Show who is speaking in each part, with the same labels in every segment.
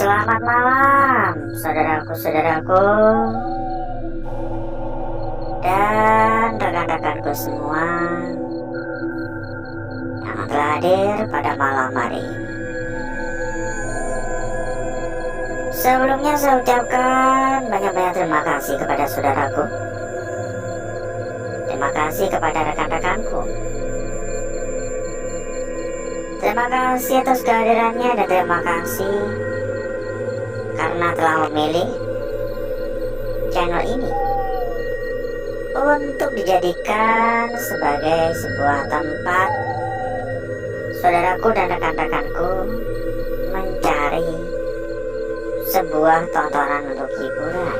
Speaker 1: Selamat malam, saudaraku-saudaraku dan rekan-rekanku semua yang telah hadir pada malam hari ini. Sebelumnya saya ucapkan banyak-banyak terima kasih kepada saudaraku. Terima kasih kepada rekan-rekanku. Terima kasih atas kehadirannya dan terima kasih karena telah memilih channel ini untuk dijadikan sebagai sebuah tempat saudaraku dan rekan-rekanku mencari sebuah tontonan untuk hiburan.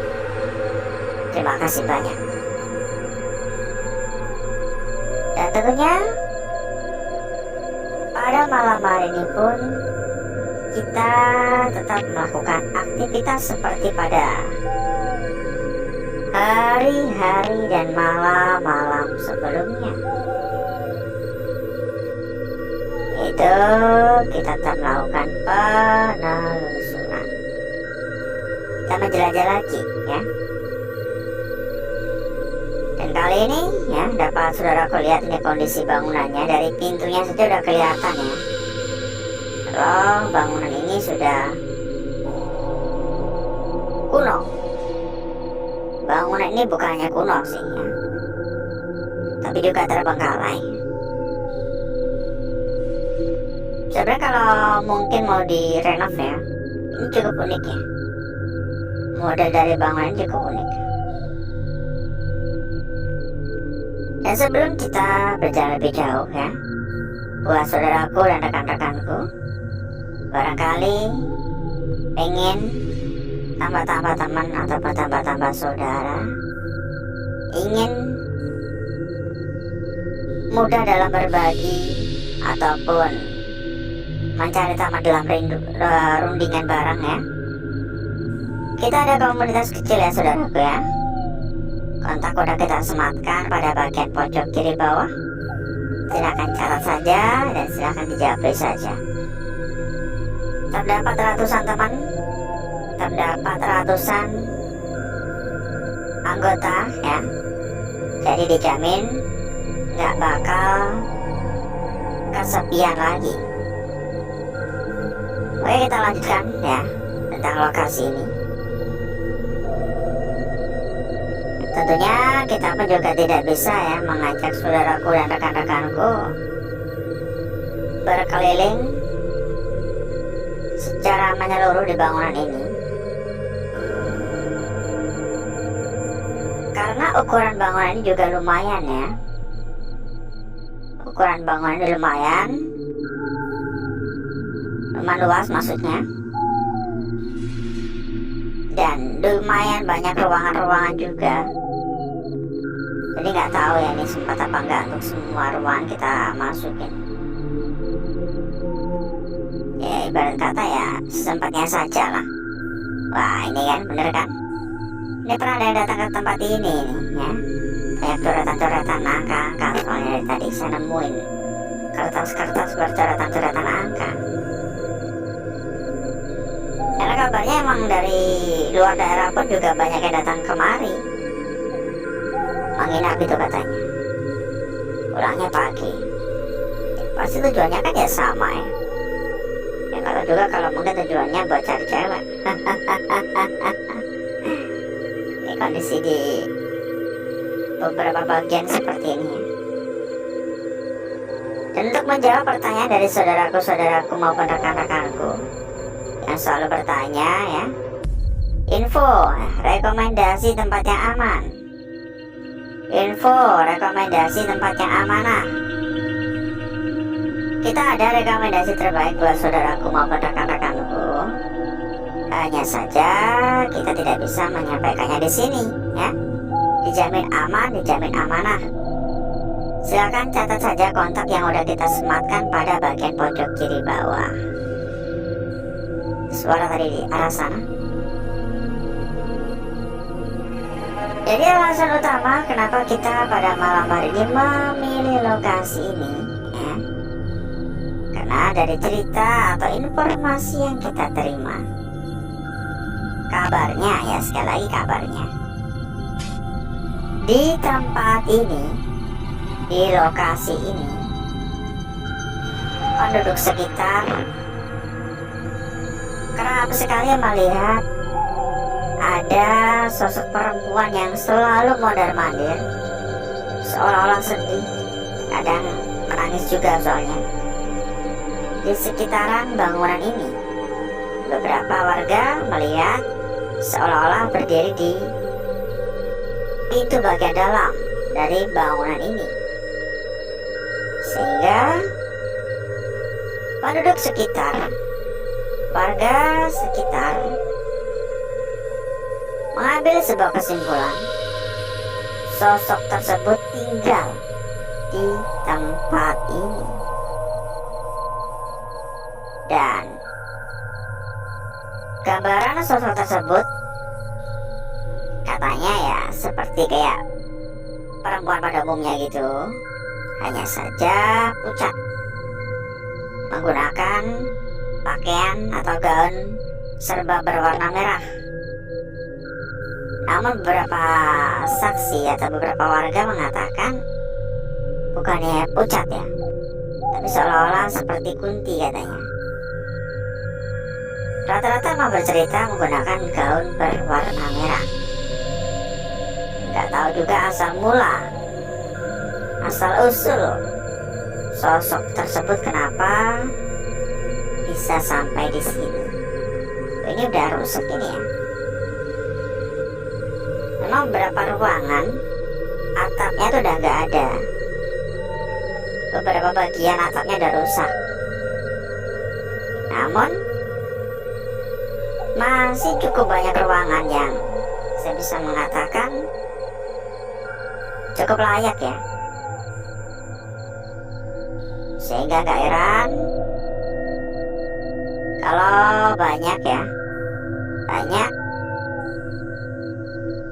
Speaker 1: Terima kasih banyak. Dan tentunya pada malam hari ini pun kita tetap melakukan aktivitas seperti pada hari-hari dan malam-malam sebelumnya. Itu kita tetap melakukan penelusuran. Kita menjelajah lagi ya. Dan kali ini ya dapat saudaraku lihat ini kondisi bangunannya, dari pintunya saja sudah kelihatan ya. Kalau bangunan ini sudah kuno. Bangunan ini bukan hanya kuno sih ya, tapi juga terbengkalai. Sebenarnya kalau mungkin mau direnov ya, ini cukup unik ya. Model dari bangunan cukup unik. Dan sebelum kita berjalan lebih jauh ya, buat saudaraku dan rekan-rekanku, barangkali pengen tambah-tambah teman atau tambah-tambah saudara, ingin mudah dalam berbagi ataupun mencari teman dalam rundingan bareng ya. Kita ada komunitas kecil ya saudaraku ya. Kontak udah kita sematkan pada bagian pojok kiri bawah. Silakan catat saja dan silakan dijawab saja. Terdapat ratusan teman, terdapat ratusan anggota ya. Jadi dijamin nggak bakal kesepian lagi. Oke, kita lanjutkan ya tentang lokasi ini. Tentunya kita pun juga tidak bisa ya mengajak saudaraku dan rekan-rekanku berkeliling secara menyeluruh di bangunan ini, karena ukuran bangunan ini juga lumayan ya. Ukuran bangunan ini lumayan luas maksudnya, dan lumayan banyak ruangan-ruangan juga. Jadi nggak tahu ya ini sempat apa enggak untuk semua ruangan kita masukin. Ya ibarat kata ya sempatnya saja lah. Wah ini kan bener kan? Ini pernah ada yang datang ke tempat ini ya. Kayak coretan-coretan angka-angka. Soalnya dari tadi saya nemuin kertas-kertas bercoretan-coretan angka. Karena kabarnya emang dari luar daerah pun juga banyak yang datang kemari menginap itu katanya. Pulangnya pagi. Pasti tujuannya kan ya sama ya. Ya kalau juga kalau mungkin tujuannya buat cari cewek. Ini kondisi di beberapa bagian seperti ini ya. Dan untuk menjawab pertanyaan dari saudaraku-saudaraku maupun rekan-rekanku yang selalu bertanya ya, info rekomendasi tempat yang aman, info rekomendasi tempat yang amanah. Kita ada rekomendasi terbaik buat saudaraku maupun rekan-rekanku. Hanya saja kita tidak bisa menyampaikannya di sini ya. Dijamin aman, dijamin amanah. Silakan catat saja kontak yang udah kita sematkan pada bagian pojok kiri bawah. Suara tadi di arah sana. Jadi alasan utama kenapa kita pada malam hari ini memilih lokasi ini ya, karena dari cerita atau informasi yang kita terima kabarnya ya, sekali lagi kabarnya, di tempat ini, di lokasi ini, penduduk sekitar kerap sekali melihat ada sosok perempuan yang selalu mondar-mandir, seolah-olah sedih, kadang menangis juga soalnya. Di sekitaran bangunan ini, beberapa warga melihat seolah-olah berdiri di pintu bagian dalam dari bangunan ini, sehingga penduduk sekitar, warga sekitar mengambil sebuah kesimpulan, sosok tersebut tinggal di tempat ini. Dan gambaran sosok tersebut katanya ya seperti kayak perempuan pada umumnya gitu, hanya saja pucat, menggunakan pakaian atau gaun serba berwarna merah. Namun beberapa saksi atau beberapa warga mengatakan bukannya pucat ya, tapi seolah-olah seperti Kunti katanya. Rata-rata mau bercerita menggunakan gaun berwarna merah. Gak tahu juga asal mula, asal usul sosok tersebut kenapa bisa sampai di sini. Ini udah rusak ini ya. Memang beberapa ruangan atapnya tuh udah gak ada. Beberapa bagian atapnya udah rusak. Namun masih cukup banyak ruangan yang saya bisa mengatakan cukup layak ya. Sehingga gak heran kalau banyak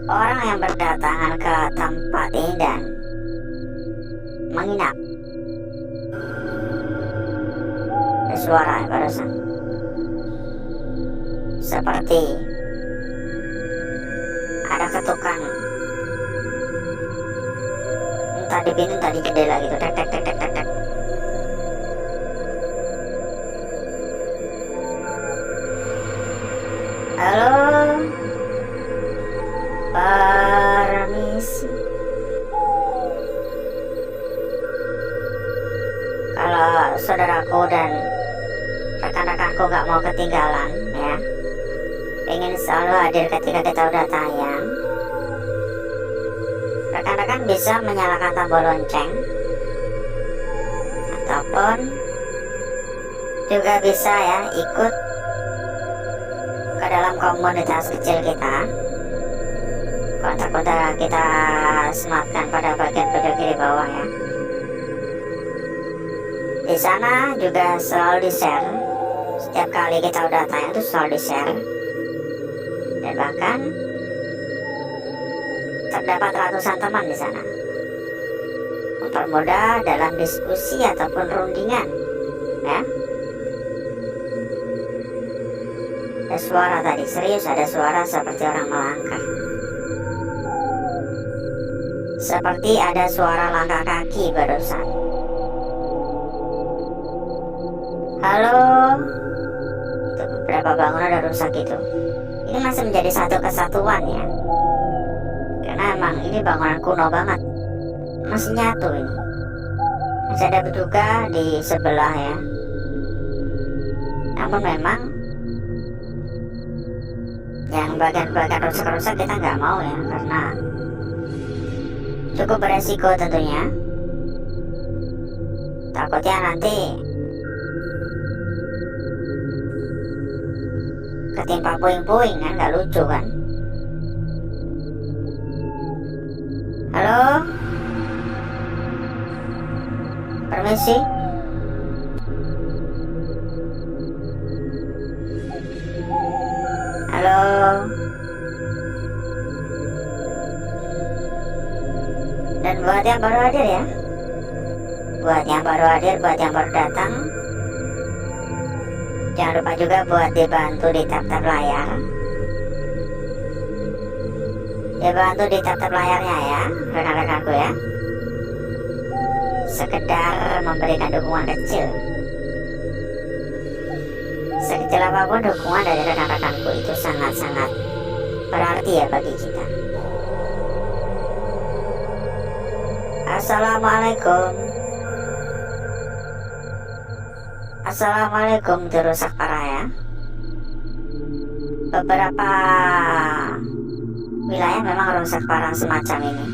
Speaker 1: orang yang berdatangan ke tempat ini dan menginap. Ada suara barusan seperti ada ketukan, entah di pintu entah di jendela gitu, tek tek tek tek tek tek. Halo, permisi. Kalau saudaraku dan rekan-rekanku gak mau ketinggalan ya, pengen selalu hadir ketika kita udah tayang, rekan-rekan bisa menyalakan tombol lonceng, ataupun juga bisa ya ikut ke dalam komunitas kecil kita. Kontak udah kita sematkan pada bagian pojok kiri bawah ya. Di sana juga selalu di-share. Setiap kali kita udah tayang itu selalu di-share. Dan bahkan terdapat ratusan teman di sana. Mempermudah dalam diskusi ataupun rundingan ya. Ada suara tadi, serius ada suara seperti orang melangkah. Seperti ada suara langkah kaki barusan. Halo. Itu beberapa bangunan udah rusak itu. Ini masih menjadi satu kesatuan ya. Karena emang ini bangunan kuno banget. Masih nyatu ini. Masih ada juga di sebelah ya. Namun memang yang bagian-bagian rusak-rusak kita nggak mau ya, karena cukup beresiko tentunya. Takutnya nanti ketimpa puing-puing kan, nggak lucu kan. Halo, permisi. Halo. Dan buat yang baru hadir ya, buat yang baru hadir, buat yang baru datang, jangan lupa juga buat dibantu di tab-tab layar Ya bantu di tap layarnya ya, rekan-rekanku ya. Sekedar memberikan dukungan kecil. Sekecil apapun dukungan dari rekan-rekanku itu sangat-sangat berarti ya bagi kita. Assalamualaikum. Assalamualaikum, itu rusak parah ya. Beberapa wilayah memang rusak parah semacam ini.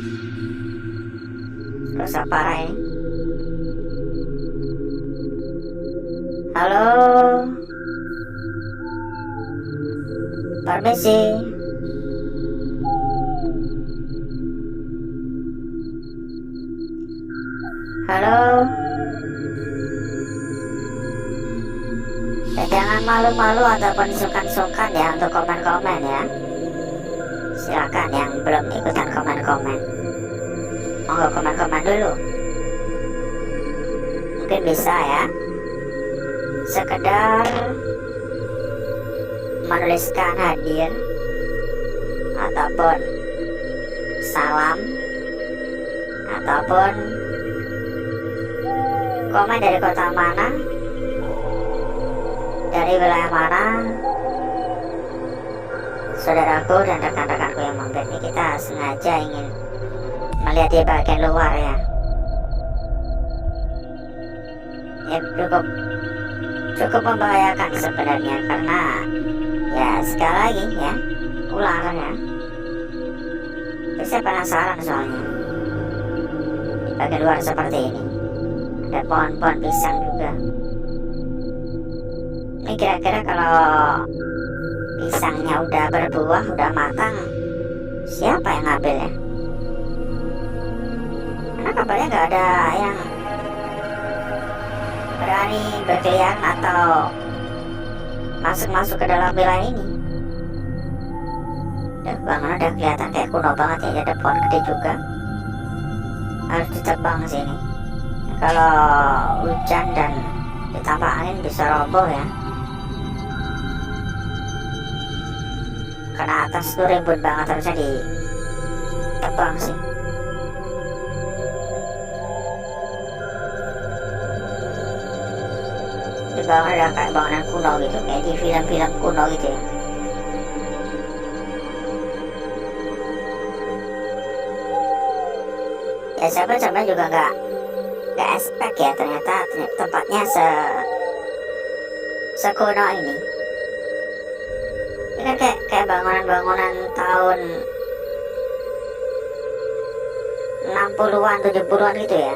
Speaker 1: Rusak parah ini. Halo. Permisi. Halo. Jangan malu-malu ataupun sungkan-sungkan ya untuk komen-komen ya. Silakan yang belum ikutan komen-komen, monggo komen-komen dulu. Mungkin bisa ya, sekedar menuliskan hadir ataupun salam ataupun komen dari kota mana, dari wilayah mana saudaraku dan rekan-rekanku yang mampir ini. Kita sengaja ingin melihat di bagian luar ya. Ya cukup membahayakan sebenarnya, karena ya sekali lagi ya, ular ya. Saya penasaran soalnya di bagian luar seperti ini ada pohon-pohon pisang juga. Ini kira-kira kalau pisangnya udah berbuah, udah matang, siapa yang ngambil ya? Karena kabarnya nggak ada yang berani berkeliaran atau masuk ke dalam wilayah ini. Dan bangunan udah kelihatan kayak kuno banget ya, ada pohon gede juga. Harus ditebang sini. Kalau hujan dan ditambah angin bisa roboh ya. Karena atas tuh ribut banget, harusnya ditebang sih. Dibangun ada kayak bangunan kuno gitu, kayak di film-film kuno gitu ya. Ya sahabat-sahabat juga nggak expect ya, ternyata tempatnya sekuno ini. Ini kan kayak bangunan-bangunan tahun 60-an, 70-an gitu ya.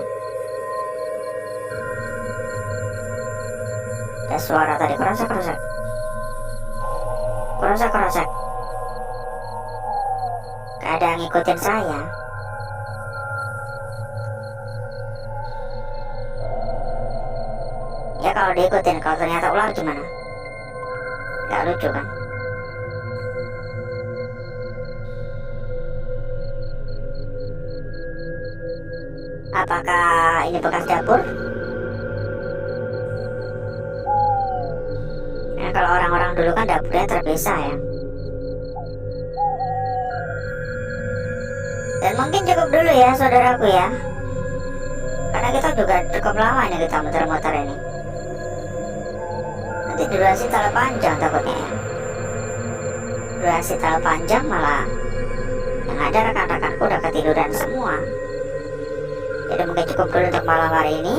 Speaker 1: Ada suara tadi, kerosek. Kayak ada yang ngikutin saya. Ya kalau diikutin, kalau ternyata ular gimana? Gak lucu kan? Apakah ini bekas dapur? Ya, kalau orang-orang dulu kan dapurnya terpisah ya. Dan mungkin cukup dulu ya saudaraku ya, karena kita juga cukup lama ini kita muter-muter ini. Nanti durasi terlalu panjang takutnya ya. Durasi terlalu panjang malah yang ada rekan-rekanku udah ketiduran semua. Jadi mungkin cukup dulu untuk malam hari ini.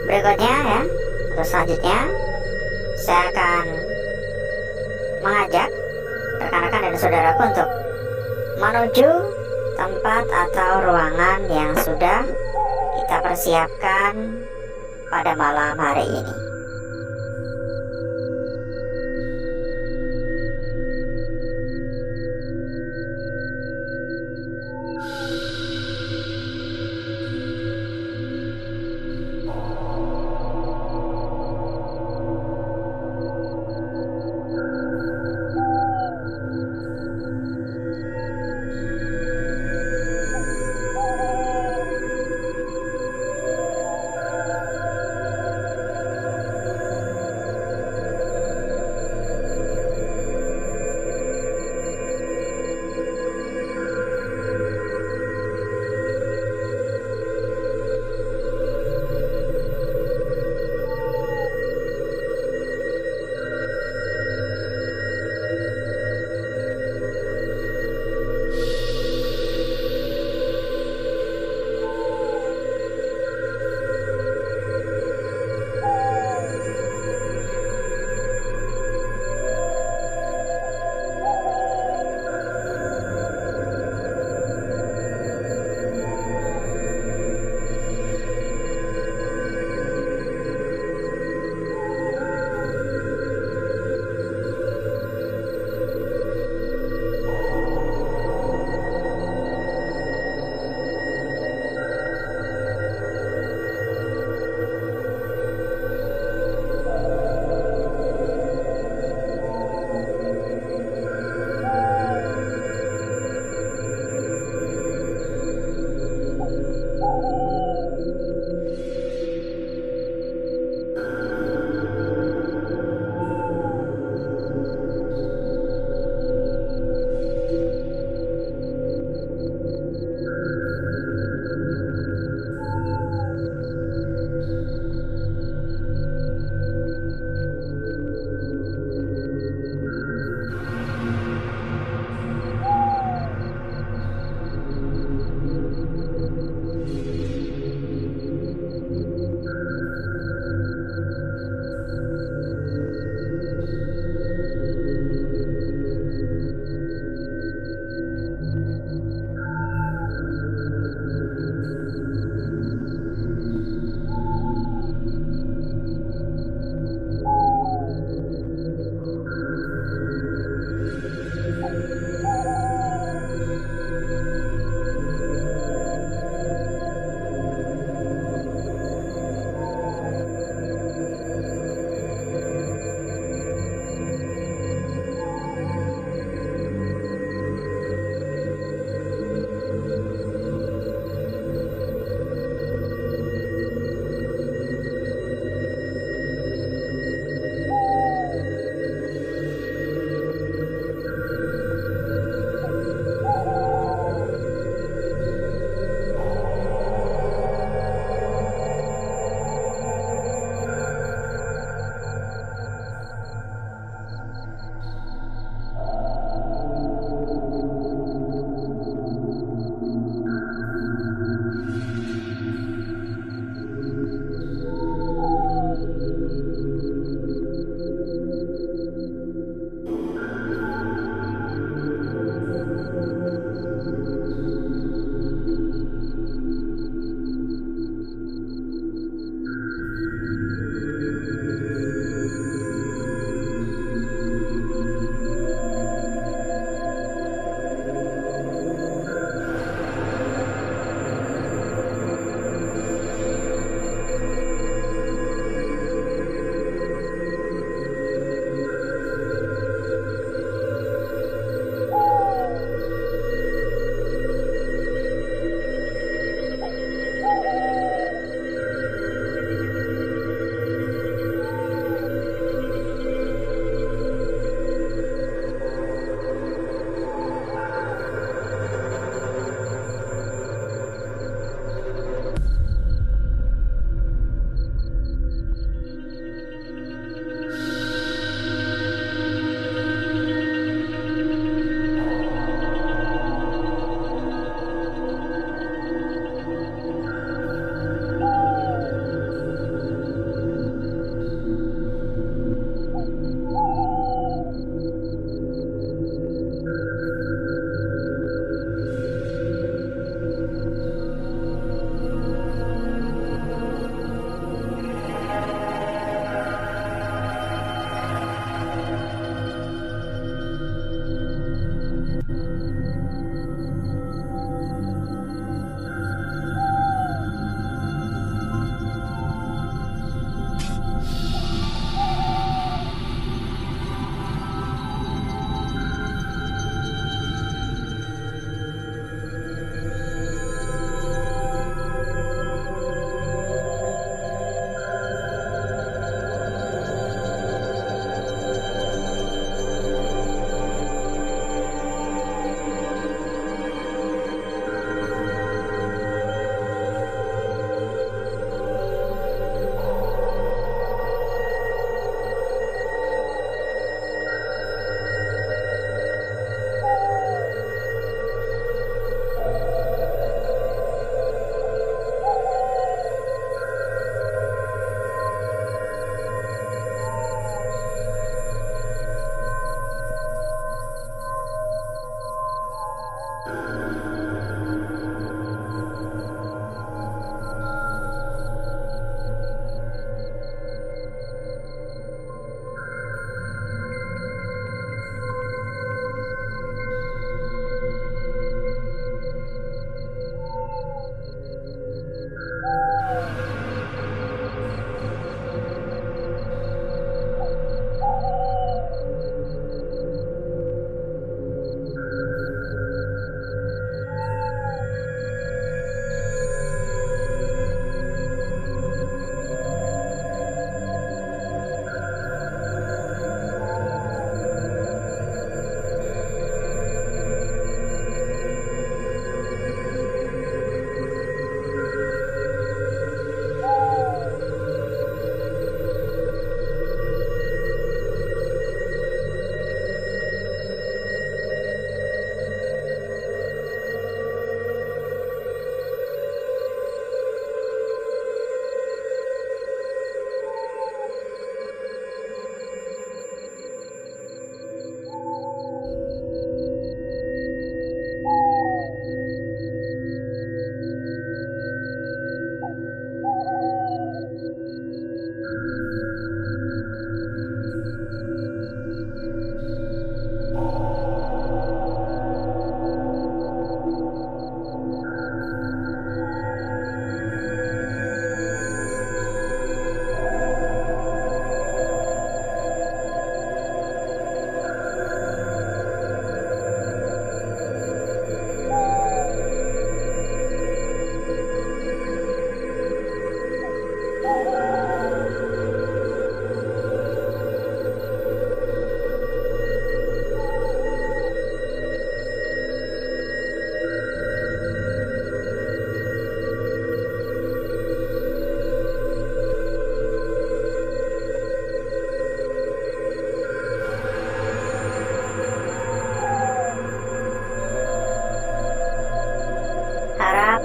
Speaker 1: Berikutnya ya, atau selanjutnya saya akan mengajak rekan-rekan dan saudaraku untuk menuju tempat atau ruangan yang sudah kita persiapkan pada malam hari ini.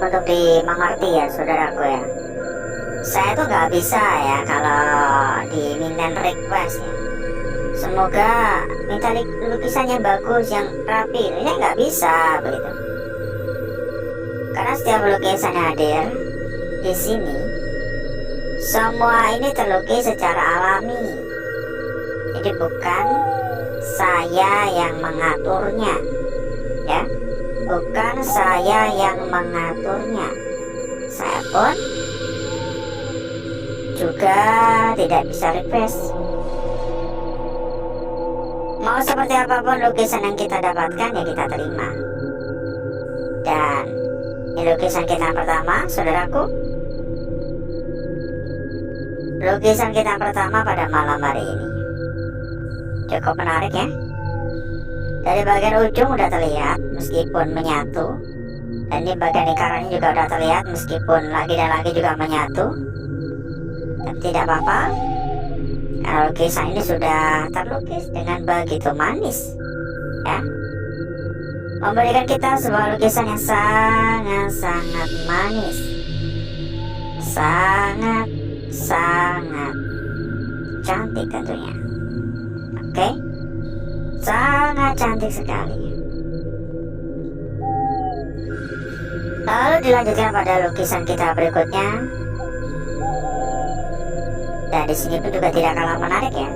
Speaker 1: Untuk dimengerti ya saudaraku ya, saya tuh nggak bisa ya kalau diminta request ya, semoga minta lukisannya bagus yang rapi, ini nggak bisa begitu, karena setiap lukisan yang hadir di sini semua ini terlukis secara alami, jadi bukan saya yang mengaturnya ya, bukan saya yang mengaturnya. Saya pun juga tidak bisa request. Mau seperti apapun lukisan yang kita dapatkan ya kita terima. Dan ini lukisan kita pertama, saudaraku. Lukisan kita pertama pada malam hari ini cukup menarik ya. Dari bagian ujung udah terlihat meskipun menyatu, dan ini bagian lingkarannya juga udah terlihat meskipun lagi dan lagi juga menyatu. Tapi tidak apa-apa, karena lukisan ini sudah terlukis dengan begitu manis ya, memberikan kita sebuah lukisan yang sangat-sangat manis, sangat-sangat cantik tentunya. Oke, sangat cantik sekali. Lalu dilanjutkan pada lukisan kita berikutnya. Dan di sini pun juga tidak kalah menarik ya.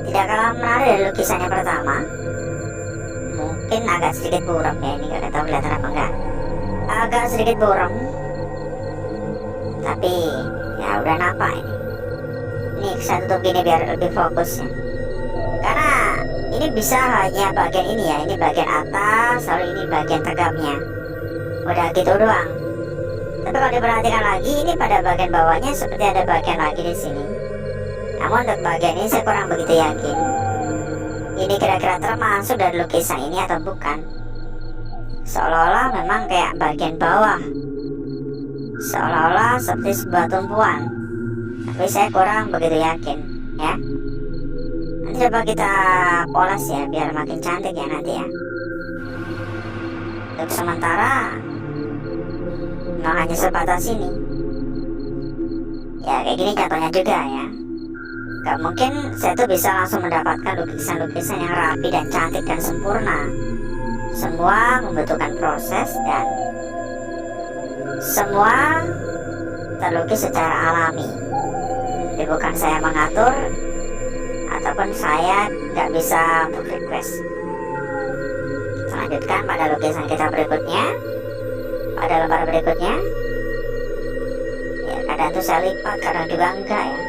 Speaker 1: Tidak kalah menarik dari lukisan yang pertama. Mungkin agak sedikit buram ya, ini gak tahu kelihatan apa enggak. Agak sedikit buram. Tapi ya udah nampak ini. Ini saya tutup gini biar lebih fokus ya. Karena ini bisa hanya bagian ini ya, ini bagian atas, lalu ini bagian tegamnya. Udah gitu doang. Tapi kalau diperhatikan lagi, ini pada bagian bawahnya seperti ada bagian lagi di sini. Namun untuk bagian ini saya kurang begitu yakin. Ini kira-kira termasuk dari lukisan ini atau bukan? Seolah-olah memang kayak bagian bawah, seolah-olah seperti sebuah tumpuan. Tapi saya kurang begitu yakin ya. Nanti coba kita poles ya biar makin cantik ya nanti ya. Untuk sementara memang hanya sebatas ini. Ya kayak gini contohnya juga ya. Gak mungkin saya tuh bisa langsung mendapatkan lukisan-lukisan yang rapi dan cantik dan sempurna Semua membutuhkan proses dan semua terlukis secara alami. Jadi bukan saya mengatur ataupun saya nggak bisa request. Selanjutkan pada lukisan kita berikutnya, pada lembar berikutnya. Ya, kadang itu saya lipat, kadang juga enggak ya.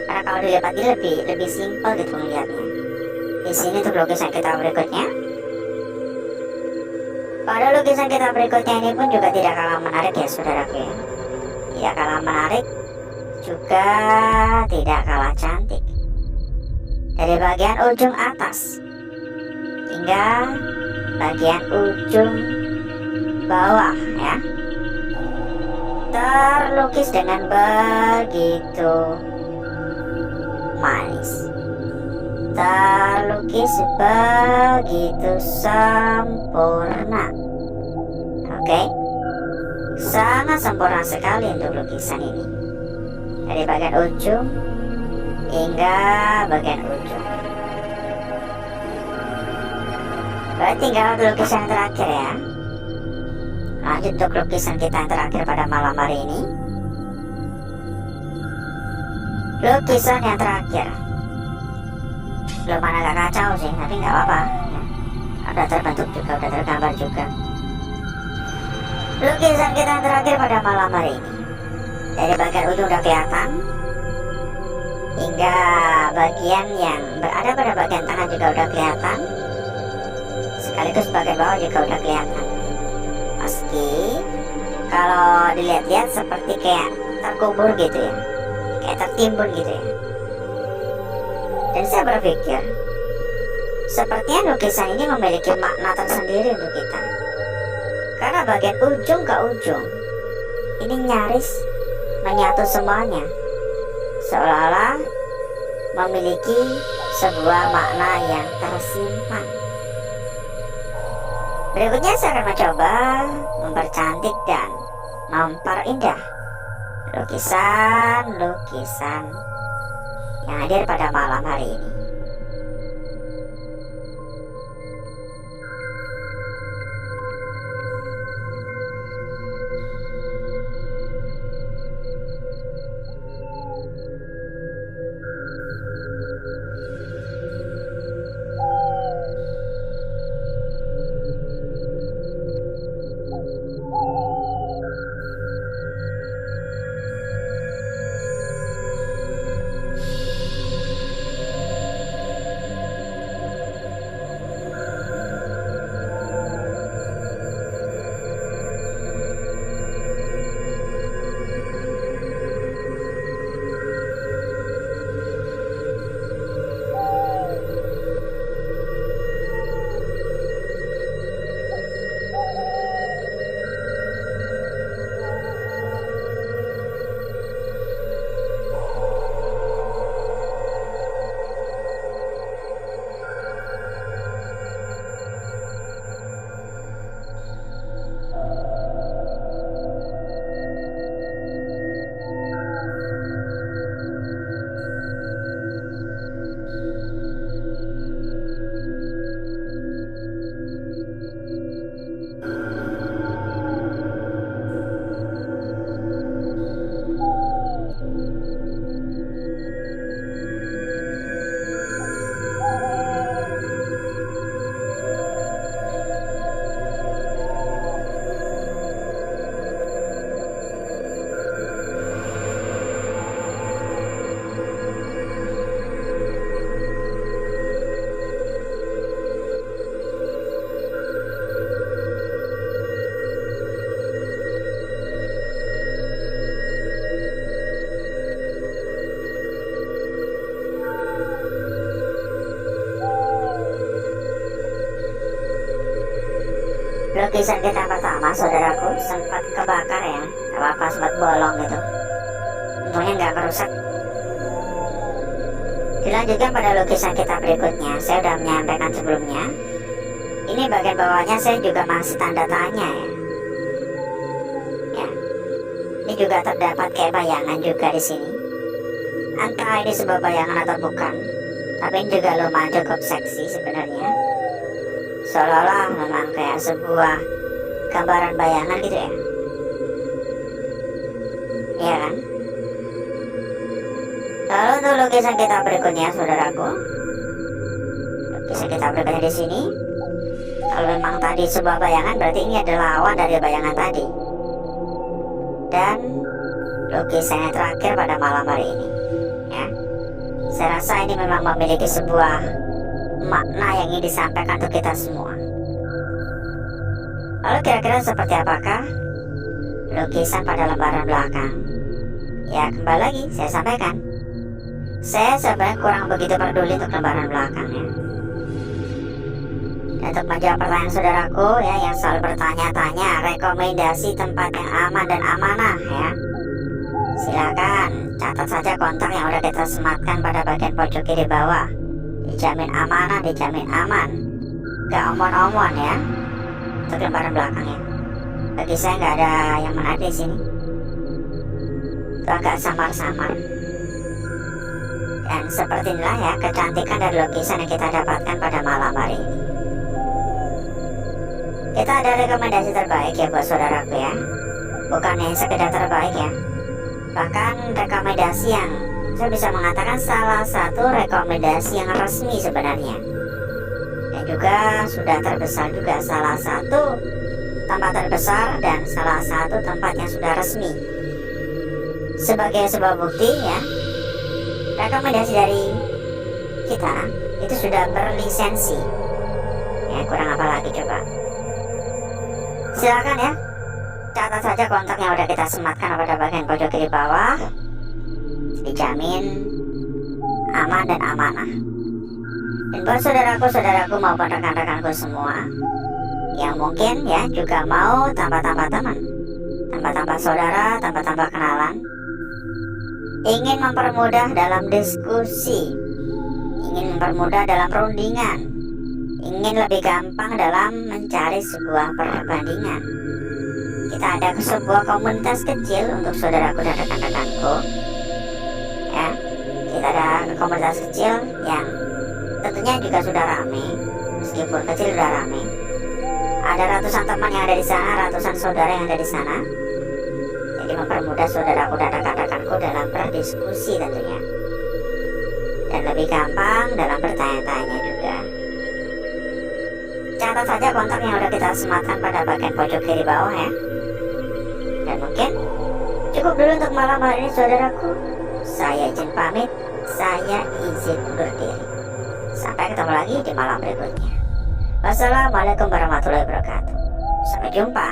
Speaker 1: Karena kalau dilipat ini lebih simpel gitu melihatnya. Di sini untuk lukisan kita berikutnya. Pada lukisan kita berikutnya ini pun juga tidak kalah menarik ya saudaraku ya. Tidak kalah menarik, juga tidak kalah cantik. Dari bagian ujung atas hingga bagian ujung bawah ya, terlukis dengan begitu manis, terlukis begitu sempurna. Oke, sangat sempurna sekali untuk lukisan ini. Dari bagian ujung hingga bagian ujung. Berarti tinggal lukisan yang terakhir ya. Lanjut untuk lukisan kita yang terakhir pada malam hari ini. Lukisan yang terakhir lumayan agak kacau sih, tapi nggak apa-apa ya. Udah terbentuk juga, udah tergambar juga. Lukisan kita yang terakhir pada malam hari ini. Dari bagian ujung udah kelihatan hingga bagian yang berada pada bagian tengah juga udah kelihatan, sekaligus bagian bawah juga udah kelihatan. Meski kalau dilihat-lihat seperti kayak terkubur gitu ya, kayak tertimbun gitu ya. Dan saya berpikir sepertinya lukisan ini memiliki makna tersendiri untuk kita, karena bagian ujung ke ujung ini nyaris menyatu semuanya, seolah-olah memiliki sebuah makna yang tersimpan. Berikutnya saya akan mencoba mempercantik dan memperindah lukisan-lukisan yang hadir pada malam hari ini. Lukisan kita pertama saudaraku sempat kebakar ya, gak apa-apa, sempat bolong gitu, untungnya nggak kerusak. Dilanjutkan pada lukisan kita berikutnya. Saya sudah menyampaikan sebelumnya, ini bagian bawahnya saya juga masih tanda tanya ya. Ini juga terdapat kayak bayangan juga di sini, entah ini sebuah bayangan atau bukan, tapi ini juga lumayan cukup seksi sebenarnya. seolah-olah memang kayak sebuah gambaran bayangan gitu ya. Iya kan? Lalu untuk lukisan kita berikutnya, saudaraku, lukisan kita berikutnya di sini. Kalau memang tadi sebuah bayangan, berarti ini adalah lawan dari bayangan tadi. Dan lukisan yang terakhir pada malam hari ini, ya. Saya rasa ini memang memiliki sebuah makna yang ingin disampaikan untuk kita semua. Lalu kira-kira seperti apakah lukisan pada lembaran belakang? Ya, kembali lagi saya sampaikan, saya sebenarnya kurang begitu peduli untuk lembaran belakangnya. Untuk menjawab pertanyaan saudaraku ya, yang selalu bertanya-tanya rekomendasi tempat yang aman dan amanah ya, silakan catat saja kontak yang udah kita sematkan pada bagian pojok kiri bawah. Dijamin amanah, dijamin aman, gak omon-omon ya untuk lembaran belakangnya. Bagi saya nggak ada yang menarik di sini, itu agak samar-samar. Dan seperti inilah ya kecantikan dari lukisan yang kita dapatkan pada malam hari ini. Kita ada rekomendasi terbaik ya buat saudaraku ya, bukan yang sekedar terbaik ya, bahkan rekomendasi yang saya bisa mengatakan salah satu rekomendasi yang resmi sebenarnya, dan juga sudah terbesar juga, salah satu tempat terbesar dan salah satu tempat yang sudah resmi. Sebagai sebuah bukti ya, rekomendasi dari kita itu sudah berlisensi ya, kurang apa lagi coba. Silakan ya, catat saja kontak yang udah kita sematkan pada bagian pojok kiri bawah. Dijamin aman dan amanah. Dan buat saudaraku maupun rekan-rekanku semua yang mungkin ya juga mau tambah-tambah teman, tambah-tambah saudara, tambah-tambah kenalan, ingin mempermudah dalam diskusi, ingin mempermudah dalam perundingan, ingin lebih gampang dalam mencari sebuah perbandingan, kita ada sebuah komunitas kecil untuk saudaraku dan rekan-rekanku ya. Kita ada komunitas kecil yang tentunya juga sudah ramai, meskipun kecil sudah ramai. Ada ratusan teman yang ada di sana, ratusan saudara yang ada di sana. Jadi mempermudah saudaraku dan rekan-rekanku dalam berdiskusi tentunya, dan lebih gampang dalam bertanya-tanya juga. Catat saja kontak yang udah kita sematkan pada bagian pojok kiri bawah ya. Dan mungkin cukup dulu untuk malam hari ini saudaraku. Saya izin pamit, saya izin undur diri. Sampai ketemu lagi di malam berikutnya. Wassalamualaikum warahmatullahi wabarakatuh. Sampai jumpa.